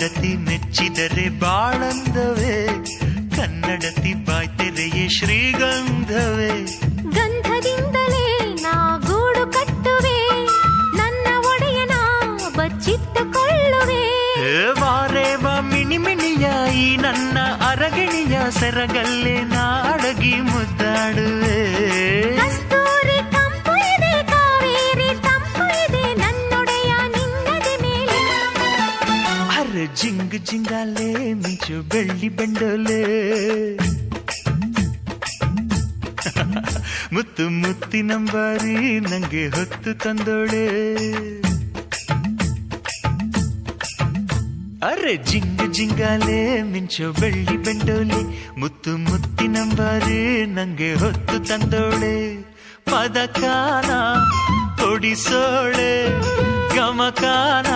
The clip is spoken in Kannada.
ಹೆಂಡತಿ ಮೆಚ್ಚಿದರೆ ಬಾಳಂದವೇ, ಕನ್ನಡತಿ ಬಾಯ್ತೆರೆಯೇ ಶ್ರೀಗಂಧವೇ. ಗಂಧದಿಂದಲೇ ನಾ ಗೂಡು ಕಟ್ಟುವೆ, ನನ್ನ ಒಡೆಯನ ಬಚ್ಚಿಟ್ಟುಕೊಳ್ಳುವೆ. ವಾರೇ ವಾ ಮಿಣಿ ಮಿಣಿಯ ಈ ನನ್ನ ಅರಗಿಣಿಯ ಸೆರಗಲ್ಲೇ ನಾಡಗಿ ಮುದ್ದಾಡುವೆ. ಕಸ್ತೂರಿ ಕಂಪು ಇದೆ, ಕಾವೇರಿ ತಂಪು ಇದೆ, ನನ್ನೊಡೆಯ ನಿನ್ನದೆ ಮೇಲೆ. ಅರೆ ಜಿಂಗ್ ಜಿಂಗಾಲೆ ಮಿಂಚು ಬೆಳ್ಳಿ ಬೆಂಡೋಲೆ, ಮುತ್ತು ಮುತ್ತಿನಂಬಾರಿ ನಂಗೆ ಹೊತ್ತು ತಂದೋಳೆ. ಅರೆ ಜಿಂಗ್ ಜಿಂಗಾಲೆ ಮಿಂಚು ಬೆಳ್ಳಿ ಬೆಂಡೋಲೆ, ಮುತ್ತು ಮುತ್ತಿನಂಬಾರಿ ನಂಗೆ ಹೊತ್ತು ತಂದೋಳೆ. ಪದಕಾನ ತೊಡಿಸೋಳೆ ಗಮಕಾನ